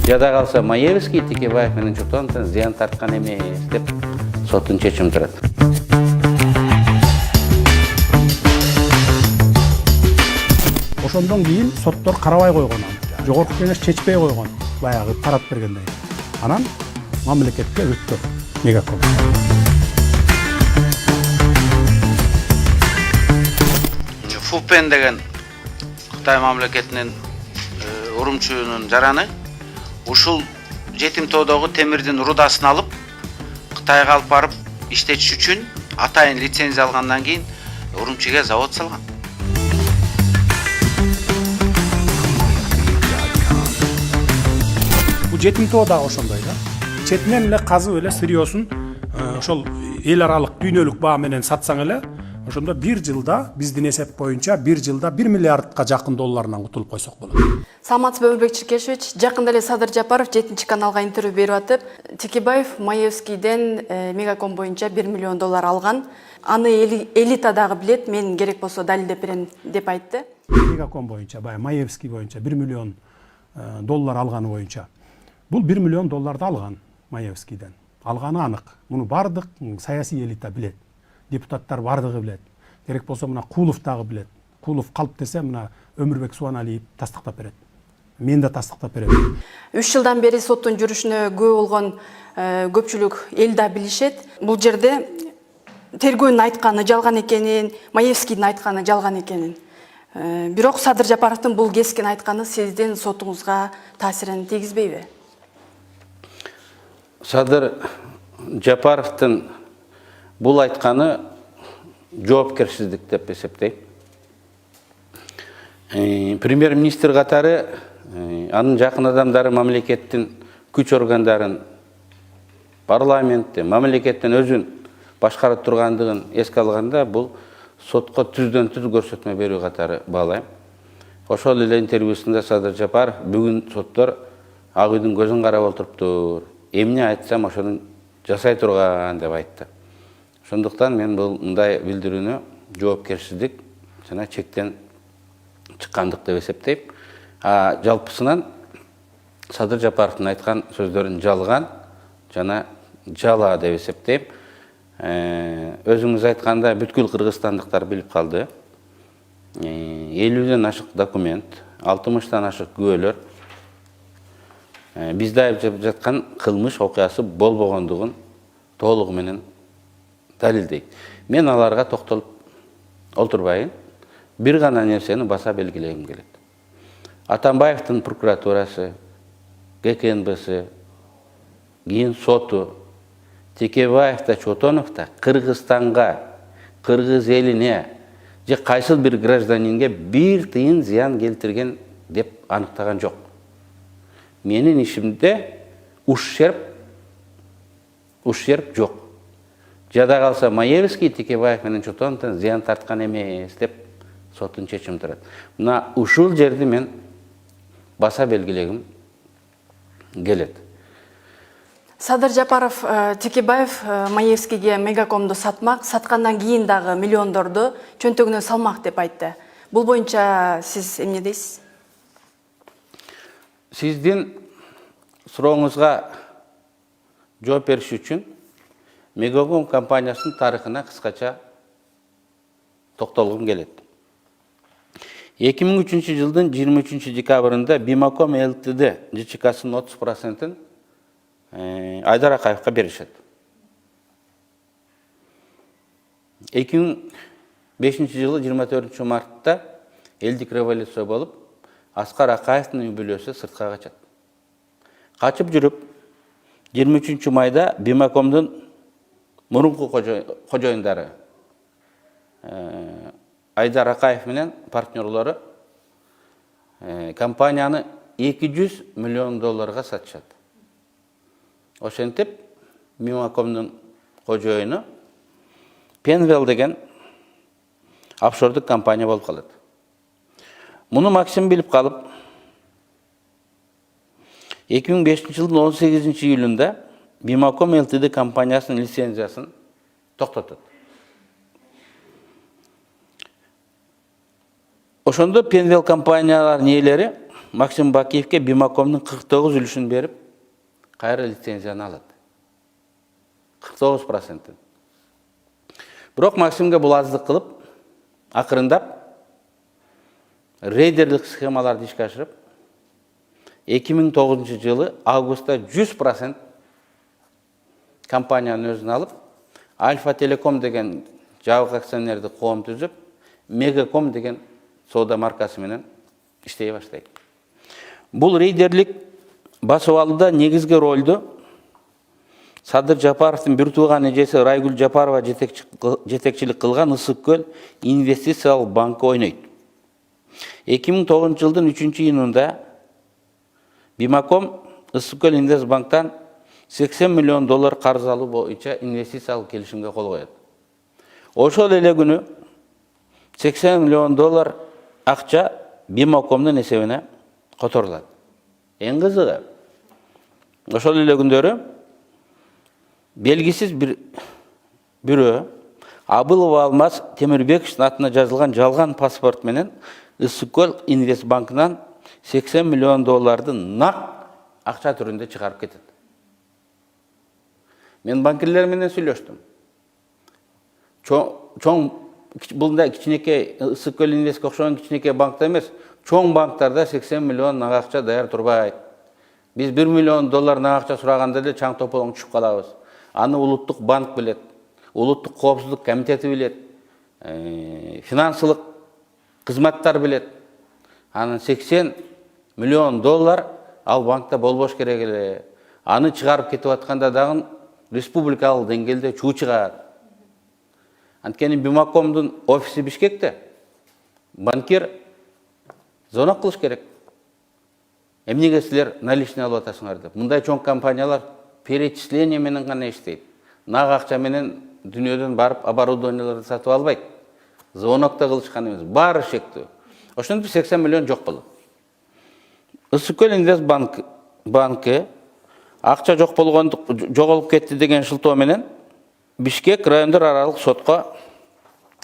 Жада калса Маевский Текебаев менен Чотоновдон зыян тарткан эмес деп соттун чечими турат. Ошондон кийин соттор карабай койгон аны. Жогорку кеңеш чечпей койгон. Баягы тарап бергендей. Анан мамлекетке өттү Мегаком. ФУПен деген Кытай мамлекетинин урумчунун жараны ушул жетим тоодогу темирдин рудасын алып Кытайга алып барып иштетиш үчүн атайын лицензия алгандан кийин Урумчиге завод салган. Бул жетим тоо дагы ошондой да. Четинен эле казып эле сырьёсун ошол эл аралык дүйнөлүк баа менен сатсаң эле ошондо бир жылда биздин эсеп боюнча бир жылда 1 миллиардка жакын долларынан кутулуп койсок болот. Саламатсызбы, Өмүрбек Чиркешевич. Жакында эле Садыр Жапаров 7 каналга интервью берип атып, Текебаев Маевскийден Мегаком боюнча 1 миллион доллар алган. Аны элита дагы билет, мен керек болсо далилдеп берем деп айтты. Мегаком боюнча, баягы Маевский боюнча 1 миллион доллар алганы боюнча. Бул 1 миллион долларды алган Маевскийден. Алганы анык. Муну бардык саясий элита билет. Депутаттар бардыгы билет. Керек болсо мына Кулов дагы билет. Кулов калп десе мына Өмүрбек Суаналиев тастыктап берет. Мен да тастыктап берем. 3 жылдан бери соттун жүрүшүнө күбө болгон көпчүлүк эл да билишет. Бул жерде тергөөнүн айтканы жалган экенин, Маевскийдин айтканы жалган экенин. Бирок Садыр Жапаровдун бул кескен айтканы сиздин сотуңузга таасирин тийгизбейби? Садыр Жапаровдун бул айтканы жоопкерсиздик деп эсептейм. Премьер-министр катары анын жакын адамдары мамлекеттин күч органдарын, парламентти, мамлекеттин өзүн башкарып тургандыгын эске алганда бул сотко түздөн түз көрсөтмө берүү катары баалайм. Ошол эле интервьюсунда Садыр Жапаров бүгүн соттор Ак үйдүн көзүн карап отуруптур. Эмне айтсам ошону жасай турган деп айтты. Ошондуктан мен бул мындай билдирүүнү жоопкерсиздик жана чектен чыккандык деп эсептейм. Жалпысынан Садыр Жапаровдун айткан сөздөрүн жалган жана жала деп эсептейм. Өзүңүз айтканда бүткүл кыргызстандыктар билип калды. 50ден ашык документ, 60тан ашык күбөлөр бизде айып жаткан кылмыш окуясы болбогондугун толугу менен далилдейт. Мен аларга токтолуп олтурбайын. Бир гана нерсени баса белгилегим келет. Атамбаевдин прокуратурасы, ГКНБсы, кийин соту Текебаев да Чотонов да Кыргызстанга, кыргыз элине же кайсыл бир гражданинге бир тыйын зыян келтирген деп аныктаган жок. Менин ишимде ущерб жок. Жада калса Маевский Текебаев менен Чотоновдон зыян тарткан эмес деп соттун чечими турат. Мына ушул жерди мен баса белгилегим келет. Садыр Жапаров Текебаев Маевскийге Мегакомду сатмак, саткандан кийин дагы миллиондорду чөнтөгүнө салмак деп айтты. Бул боюнча сиз эмне дейсиз? Сиздин сурооңузга жооп бериш үчүн Мегаком компаниясынын тарыхына кыскача токтолгум келет. 2003 жылдын 23 декабрында Бимаком ЛТД ЖЧКсынын 30%-ын Айдар Акаевка беришет. 2005 жылы 24 мартта элдик революция болуп, Аскар Акаевдин үй бүлөсү сыртка качат. Качып жүрүп, 23 майда Бимакомдун мурунку кожоюндары Айдар Акаев менен партнерлору компанияны 200 миллион долларга сатышат. Ошентип, Бимакомдун кожоюну Пенвел деген офшордук компания болуп калат. Муну Максим билип калып, 2005 жылдын 18 июлунда Бимаком ЛТД компаниясынын лицензиясын токтотот. Ошондо Пенвел компанияларынын ээлери Максим Бакиевке Бимакомдун 49 үлүшүн берип, кайра лицензияны алат. 49%. Бирок Максимге бул аздык кылып, акырындап рейдерлик схемаларды ишке ашырып, 2009 жылы августта 100% компаниянын өзүн алып, Альфа Телеком деген жабык акционердик коом түзүп, Мегаком деген соода маркасы менен иштей баштайт. Бул рейдерлик басып алууда негизги ролду Садыр Жапаровдун бир тууган эжеси Райгүл Жапарова жетекчилик кылган Ысык Көл инвестициялык банкы ойнойт. 2009 жылдын 3-июнунда Бимаком Ысык Көл Инвестбанктан $80 миллион карыз алуу боюнча инвестициялык келишимге кол коёт. Ошол эле күнү $80 миллион акча Бимакомдун эсебине которулат. Эң кызыгы, ошол эле күндөрү белгисиз бирөө Абылова Алмаз Темирбековичтин атына жазылган жалган паспорт менен Ысык Көл Инвестбанкынан $80 миллион нак акча түрүндө чыгарып кетет. Мен банкирлер менен сүйлөштүм. Чоң бул кичинекей Ысык Көл Инвестке окшогон кичинекей банкта эмес, чоң банктарда $80 миллион нак акча даяр турбайт. Биз $1 миллион нак акча сураганда эле чаң тополоң түшүп калабыз. Аны улуттук банк билет, улуттук коопсуздук комитети билет, финансылык кызматтар билет. Анын $80 миллион ал банкта болбош керек эле. Аны чыгарып кетип атканда дагы республикалык деңгээлде чуу чыгат. Анткени Бимакомдун офиси Бишкекте. Банкир звонок кылыш керек. Эмнеге силер наличный алып атасыңар деп. Мындай чоң компаниялар перечисление менен гана иштейт. Нак акча менен дүйнөдөн барып оборудованияларды сатып албайт. Звонокто кылышкан эмес, баары шектүү. Ошондо $80 миллион жок болот. Ысык Көл Инвестбанкы акча жок болгондук жоголуп кетти деген шылтоо менен Бишкек райондор аралык сотко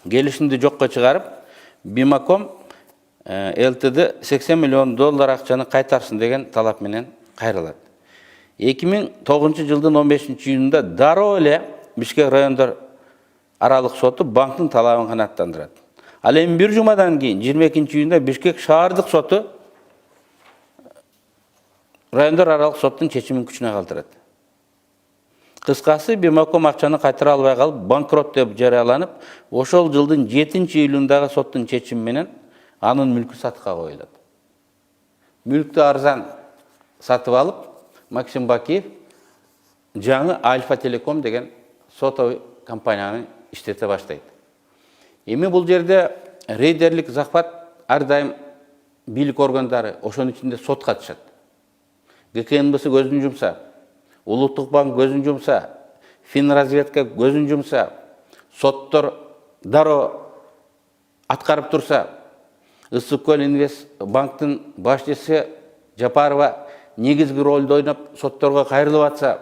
келишимди жокко чыгарып, Бимаком ЛТД $80 миллион акчаны кайтарсын деген талап менен кайрылат. 2009 жылдын 15-июнунда дароо эле Бишкек райондор аралык соту банктын талабын канааттандырат. Ал эми бир жумадан кийин 22-июнда Бишкек шаардык соту райондор аралык соттун чечимин күчүнө калтырат. Кыскасы, Бимаком акчаны кайтара албай калып, банкрот деп жарыяланып, ошол жылдын 7-июлундагы соттун чечими менен анын мүлкү сатыкка коюлат. Мүлктү арзан сатып алып, Максим Бакиев жаңы Альфа Телеком деген сотовый компанияны иштете баштайт. Эми бул жерде рейдерлик захват ар дайым бийлик органдары, ошонун ичинде сот катышат. ГКНБС көзүн жумса, Улуттук банк көзүн жумса, Финразведка көзүн жумса, соттор дароо аткарып турса, Ысык Көл Инвестбанктын башчысы Жапарова негизги ролду ойноп сотторго кайрылып атса,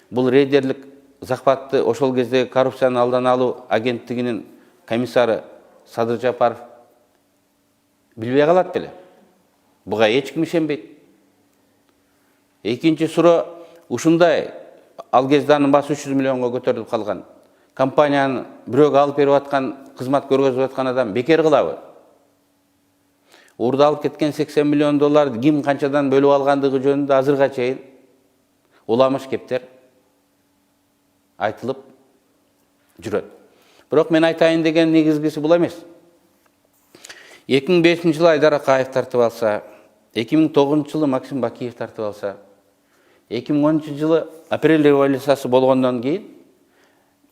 бул рейдерлик захватты ошол кездеги коррупцияны алдан алуу агенттигинин комиссары Садыр Жапаров билбей калат беле. Буга эч ким ишенбейт. Экинчи суроо ушундай ал кезде анын баасы 300 миллионго көтөрүлүп калган. Компанияны бирөөгө алып берип аткан, кызмат көргөзүп аткан адам бекер кылабы? Урда алып кеткен $80 миллион ким канчадан бөлүп алгандыгы жөнүндө азырга чейин уламыш кептер айтылып жүрөт. Бирок мен айтайын деген негизгиси бул эмес. 2005 жылы Айдар Акаев тартып алса, 2009 жылы Максим Бакиев тартып алса, 2010 жылы апрель революциясы болгондон кийин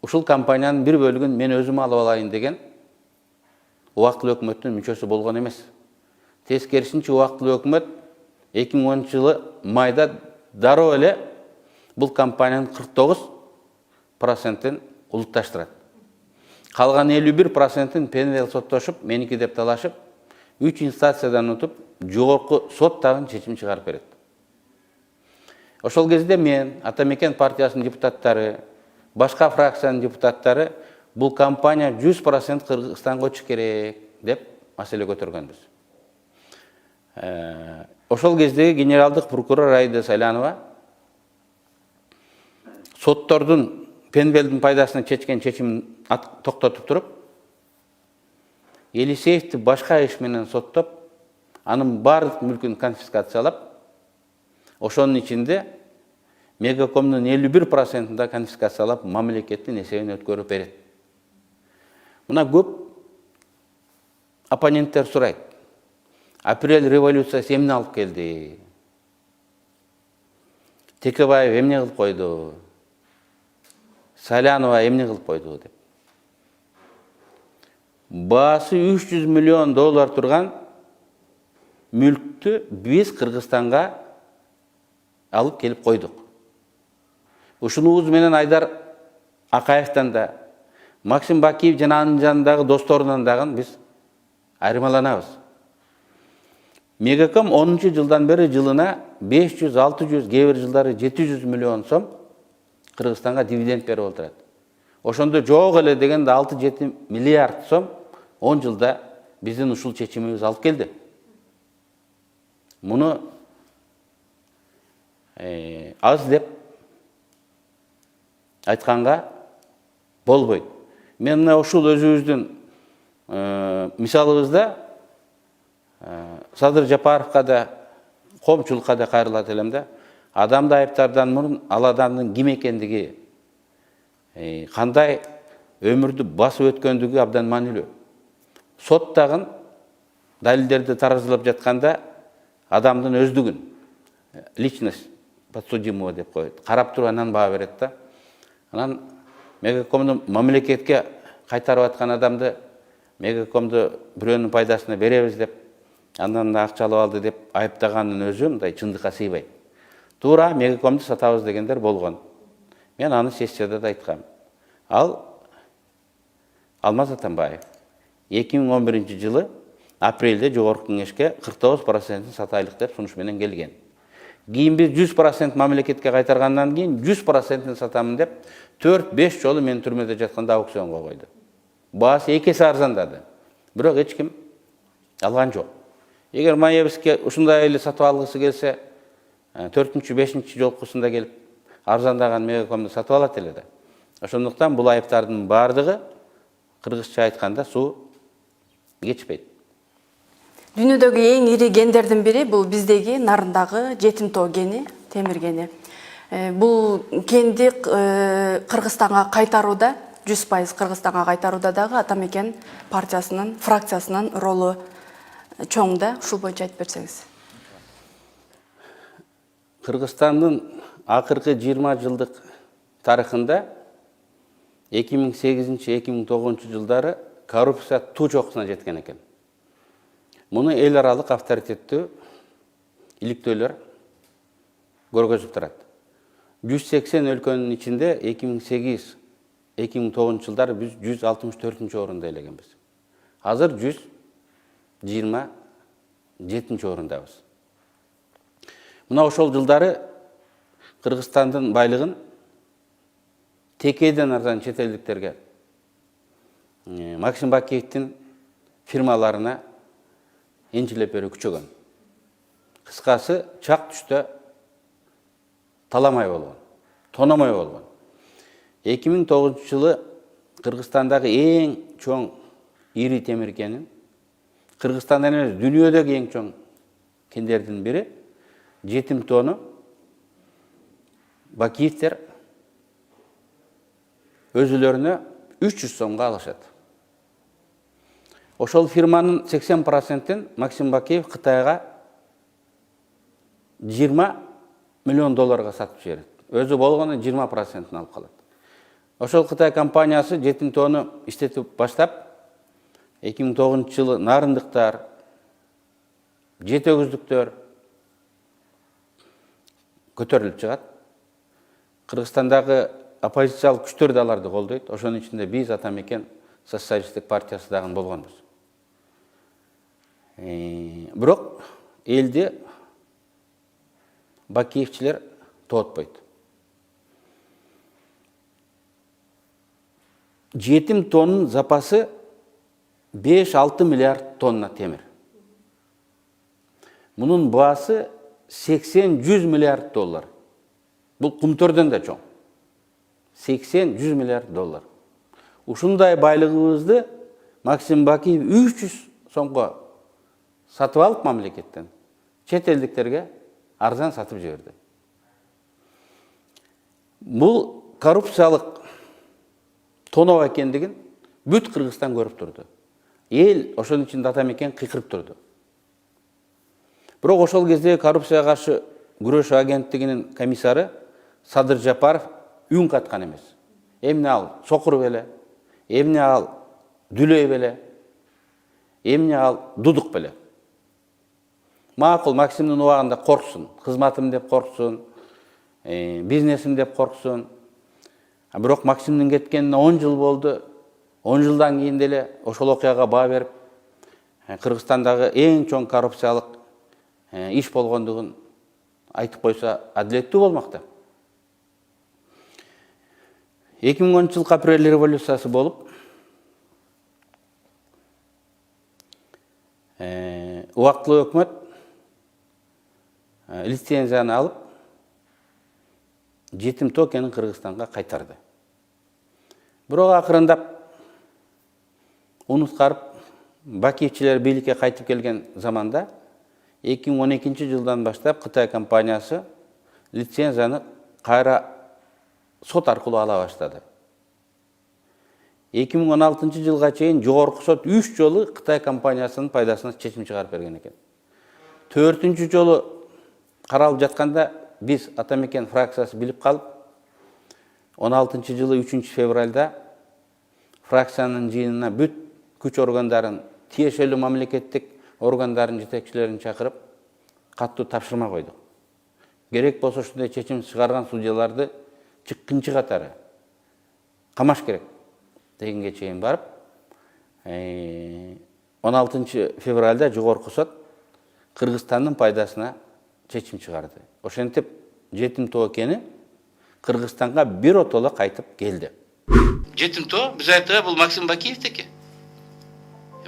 ушул компаниянын бир бөлүгүн мен өзүм алып алайын деген убактылуу өкмөттүн мүчөсү болгон эмес. Тескерисинче убактылуу өкмөт 2010 жылы майда дароо эле бул компаниянын 49%-ин улутташтырат. Калган 51%-ин пенел соттошуп, меники деп талашып, 3 инстанциядан утуп, жогорку сот дагы чечим чыгарып берет. Ошол кезде мен, Атамекен партиясынын депутаттары, башка фракциянын депутаттары бул компания 100% Кыргызстанга көчүш керек деп маселе көтөргөнбүз. Ошол кездеги генералдык прокурор Аида Сайланова соттордун Пенбелдин пайдасына чечкен чечимин токтотуп туруп, Елисеевди башка иш менен соттоп, анын бардык мүлкүн конфискациялап, ошонун ичинде Мегакомдун 51%-да конфискациялап, мамлекеттин эсебине өткөрүп берет. Мына көп оппоненттер сурайт. Апрель революциясы эмне алып келди? Текебаев эмне кылып койду? Сайланова эмне кылып койду деп. Баасы $300 миллион турган мүлктү биз Кыргызстанга алып келип койдук. Ушунубуз менен Айдар Акаевтан да, Максим Бакиев жана анын жанындагы досторунан дагы биз айырмаланабыз. Мегаком 10 жылдан бери жылына 500-600, кээ бир жылдары 700 миллион сом Кыргызстанга дивиденд берип отурат. Ошондо жок эле дегенде 6-7 миллиард сом 10 жылда биздин ушул чечимибиз алып келди. Муну аз деп айтканга болбойт. Мен мына ушул өзүбүздүн мисалыбызда Садыр Жапаровка да, коомчулукка да кайрылат элем да. Адамды айыптардан мурун ал адамдын ким экендиги, кандай өмүрдү басып өткөндүгү абдан маанилүү. Сот дагы далилдерди таразылап жатканда адамдын өздүгүн, личность подсудимого деп коет, карап туруп анан баа берет да. Анан Мегакомду мамлекетке кайтарып аткан адамды Мегакомду бирөөнүн пайдасына беребиз деп, андан акча алып алды деп айыптаганын өзү мындай чындыкка сыйбайт. Туура Мегакомду сатабыз дегендер болгон. Мен аны сессияда да айткам. Ал Алмаз Атамбаев 2011 жылы апрелде жогорку кеңешке 49% сатайлык деп сунуш менен келген. Кийин биз 100% мамлекетке кайтаргандан кийин 100% сатамын деп 4-5 жолу мен түрмөдө жатканда аукционго койду. Баасы 2 эсе арзандады. Бирок эч ким алган жок. Эгер Маевский ушундай эле сатып алгысы келсе, 4-5 жолкусунда келип арзандаган Мегакомду сатып алат эле да. Ошондуктан бул айыптардын бардыгы кыргызча айтканда суу кечпейт. Дүйнөдөгү эң ири гендердин бири бул биздеги Нарындагы Жетимтоо гени, темир гени. Бул кенди Кыргызстанга кайтарууда, 100% Кыргызстанга кайтарууда дагы Атамекен партиясынын, фракциясынын ролу чоң да. Ушул боюнча айтып берсеңиз. Кыргызстандын акыркы 20 жылдык тарыхында 2008-2009 жылдары коррупция туу чокусуна жеткен экен. Муну эл аралык авторитеттүү иликтөөлөр көргөзүп турат. 180 өлкөнүн ичинде 2008-2009 жылдары биз 164 орунда элегенбиз. Азыр 127 орундабыз. Мына ошол жылдары Кыргызстандын байлыгын текейден арзан чет элдиктерге, Максим Бакиевдин фирмаларына энчилеп берүү күчөгөн. Кыскасы, чак түштө таламай болгон, тономой болгон. 2009 жылы Кыргызстандагы эң чоң ири темир кенин, Кыргызстандан эмес, дүйнөдөгү эң чоң кендердин бири Жетимтоону Бакиевдер өзүлөрүнө 300 сомго алышат. Ошол фирманын 80%-ин Максим Бакиев Кытайга 20 миллион долларга сатып жиберет. Өзү болгону 20%-ын алып калат. Ошол Кытай компаниясы Жетимтоону иштетип баштап, 2009 жылы нарындыктар, жетөгүздүктөр көтөрүлүп чыгат. Кыргызстандагы оппозициялык күчтөр да аларды колдойт. Ошонун ичинде биз Атамекен социалисттик партиясы дагы болгонбуз. Бирок элди Бакиевчилер тоотпойт. Жетимтоонун запасы 5-6 миллиард тонна темир. Мунун баасы 80-100 миллиард доллар. Бұл құмтөрден де чоң. 80-100 миллиард доллар. Ушундай байлыгыбызды Максим Бакиев 300 сомго сатып алып мамлекеттен чет элдиктерге арзан сатып жиберди. Бул коррупциялык тоноо экендигин бүт Кыргызстан көрүп турду. Эл ошонун ичинде атамекен кыйкырып турду. Бирок ошол кезде коррупцияга каршы күрөш агенттигинин комиссары Садыр Жапаров үн каткан эмес. Эмне ал сокур беле, эмне ал дүлөй беле, эмне ал дудук беле. Макул Максимдин убагында корксун, кызматым деп корксун, бизнесим деп корксун. Бирок Максимдин кеткенине 10 жыл болду. 10 жылдан кийин деле ошол окуяга баа берип, Кыргызстандагы эң чоң коррупциялык иш болгондугун айтып койсо адилеттүү болмакта. 2010 жыл апрель революциясы болуп, убактылуу өкмөт лицензияны алып, жетим токенин Кыргызстанга кайтарды. Бирок акырындап унуткарып, Бакиевчилер бийликке кайтып келген заманда 2012 жылдан баштап Кытай компаниясы лицензияны кайра сот аркылуу ала баштады. 2016 жылга чейин жогорку сот 3 жолу Кытай компаниясынын пайдасына чечим чыгарып берген экен. 4-чү жолу каралып жатканда биз атамекен фракциясы билип калып, 16 жылы 3 февралда фракциянын жыйынына бүт күч органдарын, тиешелүү мамлекеттик органдардын жетекчилерин чакырып, каттуу тапшырма койдук. Керек болсо ушундай чечим чыгарган судьяларды чыккынчы катары камаш керек дегенге чейин барып, 16 февралда жогорку сот Кыргызстандын пайдасына чечим чыгарды. Ошентип, жетим тоокени Кыргызстанга биротоло кайтып келди. Жетим тоо биз айткан бул Максим Бакиевдики.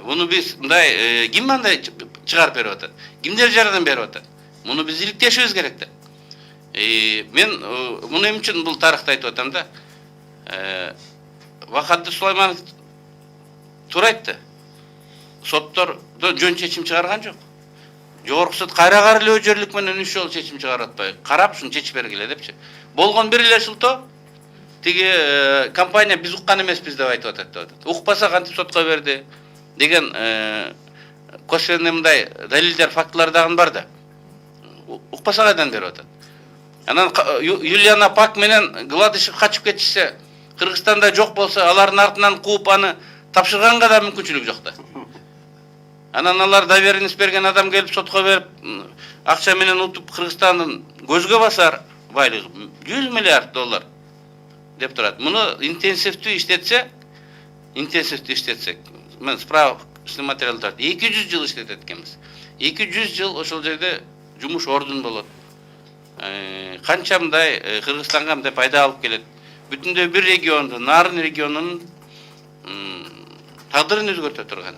Муну биз мындай ким мындай чыгарып берип атат? Кимдер жардам берип атат? Муну биз иликтешибиз керек да. Мен муну эмне үчүн бул тарыхты айтып атам да. Вахадды Сулайманов туура айтты. Соттор жөн чечим чыгарган жок. Жогорку сот кайра эле өжөрлүк менен 3 жолу чечим чыгарып атпай, карап ушуну чечип бергиле депчи. Болгон бир эле шылтоо тиги компания биз уккан эмеспиз деп айтып атат. Укпаса кантип сотко берди деген косвенный мындай далилдер, фактылар дагы бар да. Укпаса кайдан берип атат. Анан Юлиана Пак менен Гладышев качып кетишсе, Кыргызстанда жок болсо, алардын артынан кууп аны тапшырганга да мүмкүнчүлүк жок да. Анан алар доверенность берген адам келип сотко берип, акча менен утуп Кыргызстандын көзгө басар байлыгы 100 миллиард доллар деп турат. Муну интенсивдүү иштетсек, мен справочный материалдар 200 жыл иштетет экенбиз. 200 жыл ошол жерде жумуш ордун болот. Канча мындай Кыргызстанга мындай пайда алып келет. Бүтүндөй бир регионду, Нарын регионунун тагдырын өзгөртө турган.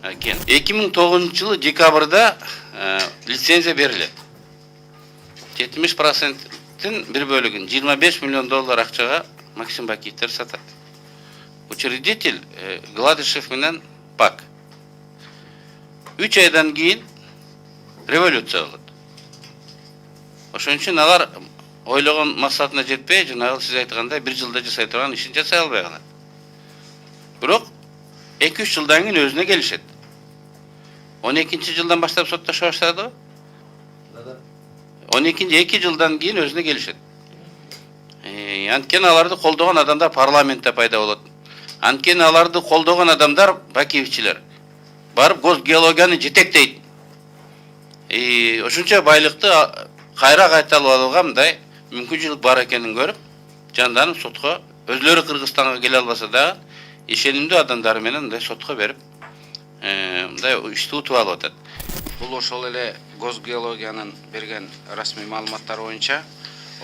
2009 жылы декабрда лицензия берилет. 70%-тин бир бөлүгүн 25 миллион доллар акчага Максим Бакиевтер сатат. Учредитель Гладышев менен Пак. 3 айдан кийин революция болот. Ошон үчүн алар ойлогон максатына жетпей, жанагы сиз айткандай бир жылда жасай турган ишин жасай албай калат. Бирок 2-3 жылдан кийин өзүнө келишет. 12 жылдан баштап соттошо баштады. 2 жылдан кийин өзүнө келишет. Анткени аларды колдогон адамдар парламентте пайда болот. Анткени аларды колдогон адамдар Бакиевчилер барып госгеологияны жетектейт. Ошончо байлыкты кайра кайталап алууга мындай мүмкүнчүлүк бар экенин көрүп, жанданып сотко өзлөрү Кыргызстанга келе албаса да ишенимдүү адамдары менен мындай сотко берип, мындай ишти утуп алып атат. Бул ошол эле госгеологиянын берген расмий маалыматтары боюнча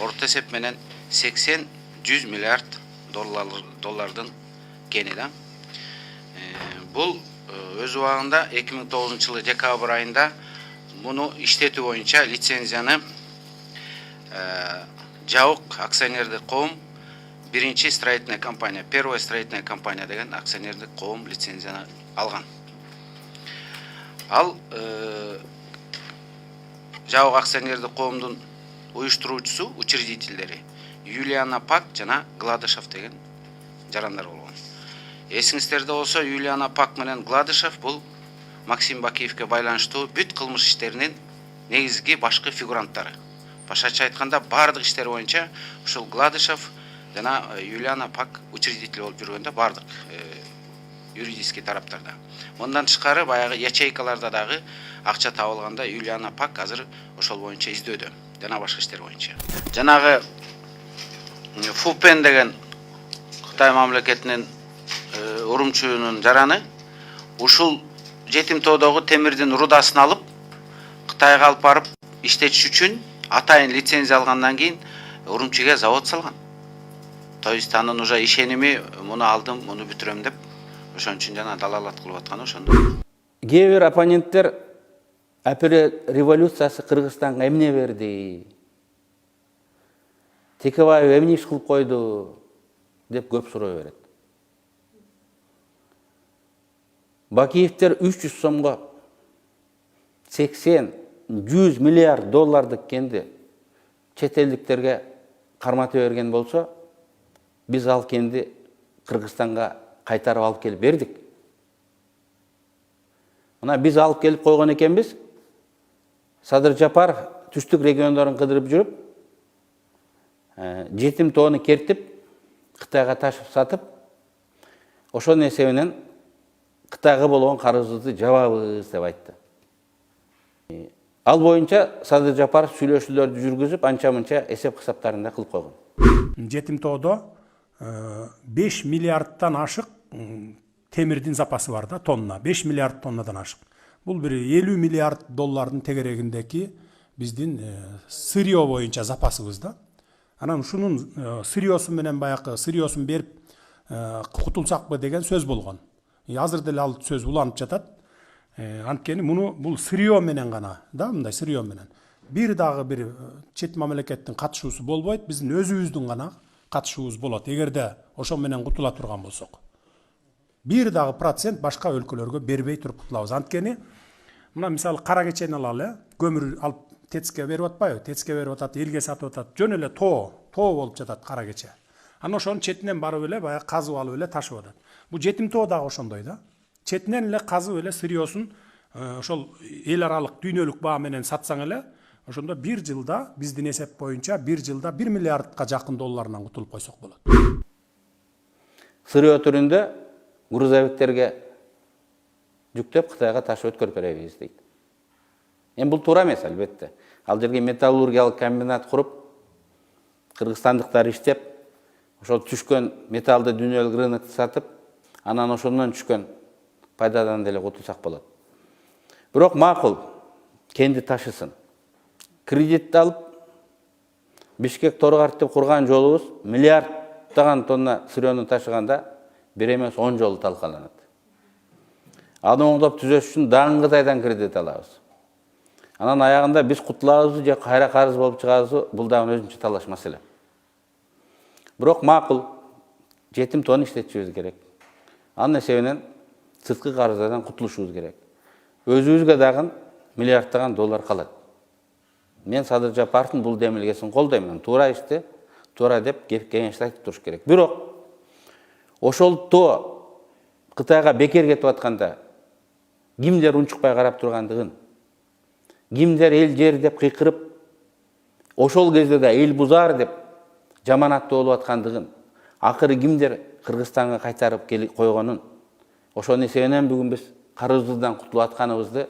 орто эсеп менен 80-100 миллиард доллардын кени да. Бул өз убагында 2009 жылы декабрь айында муну иштетүү боюнча лицензияны Жаук акционердик коом биринчи строительная компания, первая строительная компания деген акционердик коом лицензияны алган. Ал Жаук акционердик коомдун уюштуруучусу, учредительдери Юлиана Пак жана Гладышев деген жарандар болгон. Эсиңиздерде болсо, Юлиана Пак менен Гладышев бул Максим Бакиевке байланыштуу бүт кылмыш иштеринин негизги башкы фигуранттары. Башкача айтканда, бардык иштер боюнча ушул Гладышев жана Юлиана Пак учредитель болуп жүргөндө бардык юридический тараптарда. Мындан тышкары баягы ячейкаларда дагы акча табылганда Юлиана Пак азыр ошол боюнча издөөдө жана башка иштер боюнча. Жанагы Фупен деген Кытай мамлекетинин урумчуунун жараны ушул жетим тоодогу темирдин рудасын алып Кытайга алып барып иштетиш үчүн атайын лицензия алгандан кийин Урумчиге завод салган. То есть анын уже ишеними, муну алдым, муну бүтүрөм деп, ошон үчүн жана далалат кылып атканы ошондо. Кээ бир оппоненттер апеле революциясы Кыргызстанга эмне берди? Текебаев эмне иш кылып койду деп көп суроо берет. Бакиевтер 300 сомго 80-100 миллиард доллардык кенди чет элдиктерге кармата берген болсо, биз ал кенди Кыргызстанга кайтарып алып келип бердик. Мына биз алып келип койгон экенбиз. Садыр Жапаров түштүк региондорун кыдырып жүрүп, жетим тоону кертип, Кытайга ташып сатып, ошонун эсебинен Кытайга болгон карызыбызды жабабыз деп айтты. Ал боюнча Садыр Жапаров сүйлөшүүлөрдү жүргүзүп, анча-мынча эсеп кысаптарында кылып койгон. Жетим тоодо 5 миллиардтан ашык темирдин запасы бар да, тонна, 5 миллиард тоннадан ашык. Бул бир 50 миллиард доллардын тегерегиндеги биздин сырьё боюнча запасыбыз да. Анан ушунун сырьёсу менен баягы сырьёсун берип кутулсакпы деген сөз болгон. Азыр деле ал сөз уланып жатат. Анткени муну бул сырьё менен гана, да, мындай сырьё менен. Бир дагы бир чет мамлекеттин катышуусу болбойт, биздин өзүбүздүн гана катышуубуз болот. Эгерде ошол менен кутула турган болсок. Бир дагы процент башка өлкөлөргө бербей туруп кутулабыз. Анткени мына мисалы кара кечени алалы, көмүр алып ТЭЦке берип атпайбы? ТЭЦке берип атат, элге сатып атат. Жөн эле тоо болуп жатат кара кече. Анан ошонун четинен барып эле баягы казып алып эле ташып атат. Бул жетим тоо дагы ошондой да. Четинен эле казып эле сырьёсун ошол эл аралык дүйнөлүк баа менен сатсаң эле, ошондо бир жылда биздин эсеп боюнча бир жылда 1 миллиардка жакын долларынан кутулуп койсок болот. Сырьё түрүндө грузовиктерге жүктөп Кытайга ташып өткөрүп беребиз дейт. Эми бул туура эмес албетте. Ал жерге металлургиялык комбинат куруп, кыргызстандыктар иштеп, ошол түшкөн металлды дүйнөлүк рынокто сатып, анан ошондон түшкөн пайдадан деле кутулсак болот. Бирок макул кенди ташысын. Кредитти алып Бишкек Торгорт деп курган жолубуз миллиарддаган тонна сырьёну ташыганда 1 эмес 10 жолу талкаланат. Аны оңдоп түзөш үчүн дагы Кытайдан кредит алабыз. Анан аягында биз кутулабызбы же кайра карыз болуп чыгабызбы, бул дагы өзүнчө талаш маселе. Бирок макул жетим тоону иштетишибиз керек. Анын эсебинен сырткы карыздардан кутулушубуз керек. Өзүбүзгө дагы миллиарддаган доллар калат. Мен Садыр Жапаровдун бул демилгесин колдоймун. Туура ишти, туура деп кеңеш айтып туруш керек. Бирок ошол тоо Кытайга бекер кетип атканда кимдер унчукпай карап тургандыгын, кимдер эл жер деп кыйкырып, ошол кезде да эл бузар деп жаманаттуу болуп аткандыгын, акыры кимдер Кыргызстанга кайтарып койгонун, ошонун эсебинен бүгүн биз карызыбыздан кутулуп атканыбызды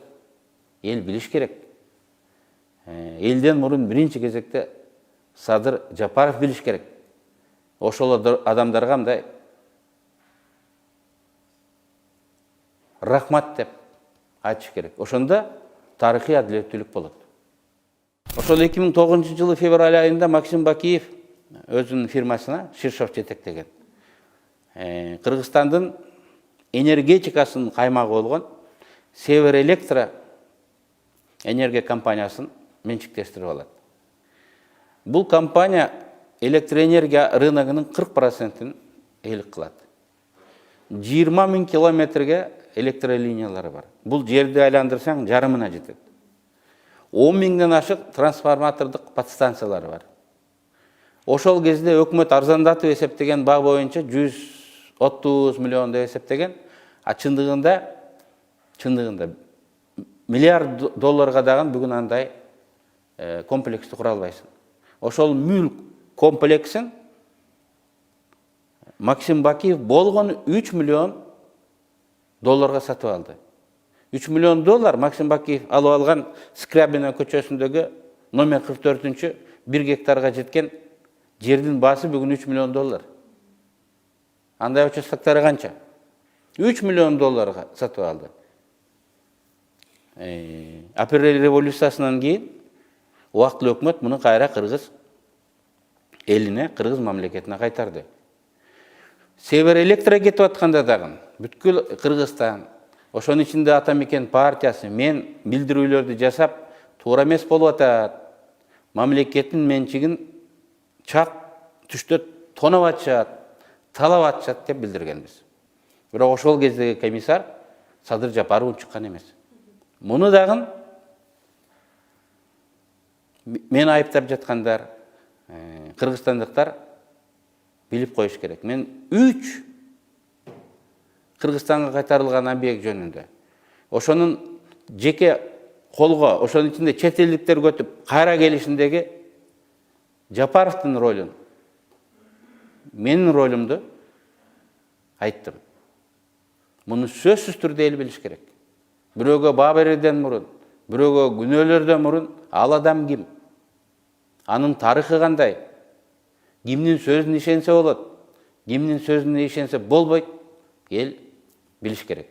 эл билиш керек. Элден мурун биринчи кезекте Садыр Жапаров билиш керек. Ошол адамдарга мындай рахмат деп айтыш керек. Ошондо тарыхый адилеттүүлүк болот. Ошол 2009 жылы февраль айында Максим Бакиев өзүнүн фирмасына Ширшов жетектеген. Кыргызстандын энергетикасынын каймагы болгон Север Электро энергия компаниясын менчиктештирип алат. Бул компания электроэнергия рыногунун 40%-ин ээлик кылат. 20 000 километрге электролиниялары бар. Бул жерди айландырсаң жарымына жетет. 10 000ден ашык трансформатордук подстанциялары бар. Ошол кезде өкмөт арзандатып эсептеген баг боюнча 130 миллион деп эсептеген, а чындыгында миллиард долларга дагы бүгүн андай комплексти кура албайсың. Ошол мүлк комплексин Максим Бакиев болгон 3 миллион долларга сатып алды. 3 миллион доллар Максим Бакиев алып алган Скрябина көчөсүндөгү номер 44-1 гектарга жеткен жердин баасы бүгүн 3 миллион доллар. Андай участоктары канча? 3 миллион долларга сатып алды. Апрель революциясынан кийин убактылуу өкмөт муну кайра кыргыз элине, кыргыз мамлекетине кайтарды. Север электро кетип атканда дагы бүткүл Кыргызстан, ошонун ичинде Атамекен партиясы мен билдирүүлөрдү жасап, туура эмес болуп атат. Мамлекеттин менчигин чак түштө тоноп атышат, талап атышат деп билдиргенбиз. Бирок ошол кездеги комиссар Садыр Жапаров чыккан эмес. Муну дагы мен айыптап жаткандар, кыргызстандыктар билип коюш керек. Мен 3 Кыргызстанга кайтарылган объект жөнүндө ошонун жеке колго, ошонун ичинде чет элдиктер көтүп кайра келишиндеги Жапаровдун ролун, менин ролумду айттым. Муну сөзсүз түрдө эл билиш керек. Бирөөгө баа берүүдөн мурун, бирөөгө күнөөлөрдөн мурун ал адам ким? Анын тарыхы кандай? Кимдин сөзүнө ишенсе болот? Кимдин сөзүнө ишенсе болбойт? Эл билиш керек.